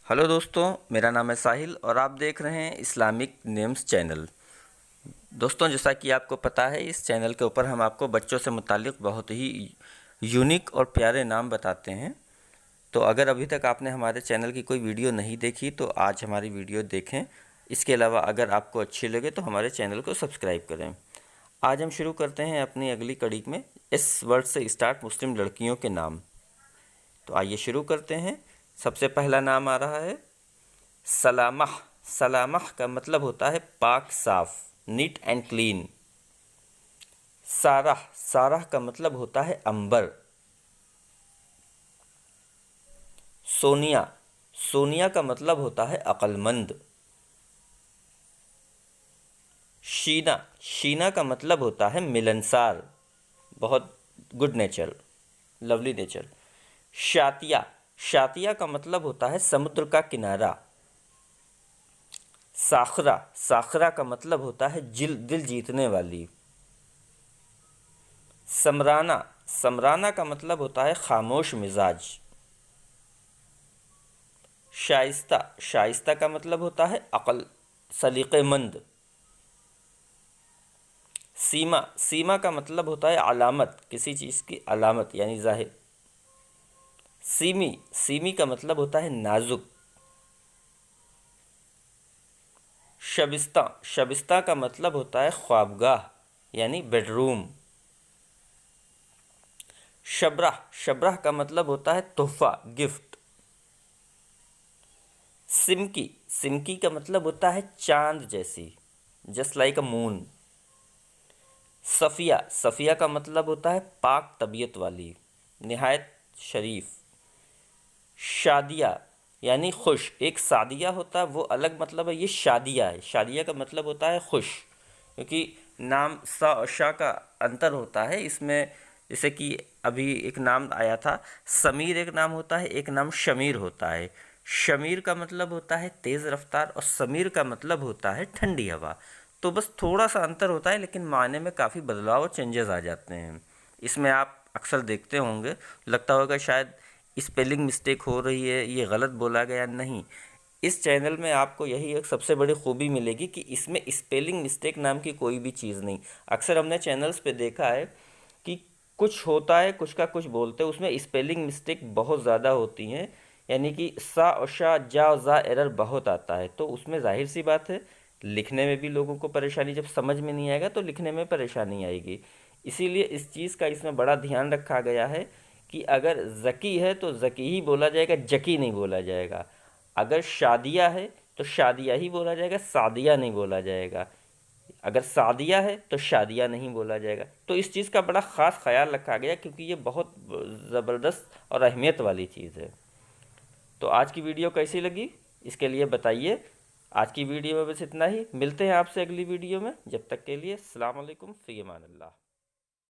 Hello दोस्तों, मेरा नाम है साहिल और आप देख रहे हैं इस्लामिक नेम्स चैनल। दोस्तों, जैसा कि आपको पता है, इस चैनल के ऊपर हम आपको बच्चों से मुताल्लिक़ बहुत ही यूनिक और प्यारे नाम बताते हैं। तो अगर अभी तक आपने हमारे चैनल की कोई वीडियो नहीं देखी तो आज हमारी वीडियो देखें। इसके अलावा अगर आपको अच्छी लगे तो हमारे चैनल को सब्सक्राइब करें। आज हम शुरू करते हैं अपनी अगली कड़ी में इस वर्ड से स्टार्ट मुस्लिम लड़कियों के नाम। तो आइए शुरू करते हैं। सबसे पहला नाम आ रहा है सलामह। सलामह का मतलब होता है पाक साफ, neat and clean. Sarah. Sarah का मतलब होता है अंबर। सोनिया। सोनिया का मतलब होता है अक्लमंद। शीना। शीना का मतलब होता है मिलनसार, बहुत गुड नेचर, लवली नेचर। शातिया। शातिया का मतलब होता है समुद्र का किनारा। साखरा। साखरा का मतलब होता है दिल जीतने वाली। समराना। समराना का मतलब होता है खामोश मिजाज। शाइस्ता। शाइस्ता का मतलब होता है अक्ल, सलीक़ेमंद। सीमा। सीमा का मतलब होता है अलामत, किसी चीज़ की अलामत यानी ज़ाहिर। सीमी। सीमी का मतलब होता है नाजुक। शबिस्ता। शबिस्ता का मतलब होता है ख्वाबगाह यानी बेडरूम। शबराह। शबराह का मतलब होता है तोहफा, गिफ्ट। सिमकी। सिमकी का मतलब होता है चांद जैसी, just like a moon. Safiya. Safiya का मतलब होता है पाक तबीयत वाली, निहायत शरीफ। शादिया यानी खुश। एक सादिया होता है वो अलग मतलब है, ये शादिया है। शादिया का मतलब होता है खुश, क्योंकि नाम सा और शाह का अंतर होता है इसमें। जैसे कि अभी एक नाम आया था समीर, एक नाम होता है, एक नाम शमीर होता है। शमीर का मतलब होता है तेज़ रफ्तार और समीर का मतलब होता है ठंडी हवा। तो बस थोड़ा सा अंतर होता है, लेकिन मायने में काफ़ी बदलाव और चेंजेस आ जाते हैं। इसमें आप अक्सर देखते होंगे, लगता होगा शायद स्पेलिंग मिस्टेक हो रही है, ये गलत बोला गया। नहीं, इस चैनल में आपको यही एक सबसे बड़ी खूबी मिलेगी कि इसमें स्पेलिंग मिस्टेक नाम की कोई भी चीज़ नहीं। अक्सर हमने चैनल्स पे देखा है कि कुछ होता है, कुछ का कुछ बोलते हैं, उसमें स्पेलिंग मिस्टेक बहुत ज़्यादा होती हैं। यानी कि सा और शाह, जा और जा एरर बहुत आता है। तो उसमें जाहिर सी बात है लिखने में भी लोगों को परेशानी, जब समझ में नहीं आएगा तो लिखने में परेशानी आएगी। इसीलिए इस चीज़ का इसमें बड़ा ध्यान रखा गया है कि अगर ज़की है तो ज़की ही बोला जाएगा, जकी नहीं बोला जाएगा। अगर शादिया है तो शादिया ही बोला जाएगा, सादिया नहीं बोला जाएगा। अगर सादिया है तो शादिया नहीं बोला जाएगा। तो इस चीज़ का बड़ा ख़ास ख्याल रखा गया, क्योंकि ये बहुत ज़बरदस्त और अहमियत वाली चीज़ है। तो आज की वीडियो कैसी लगी इसके लिए बताइए। आज की वीडियो में बस इतना ही। मिलते हैं आपसे अगली वीडियो में। जब तक के लिए अस्सलाम वालेकुम, फ़ी अमान अल्लाह।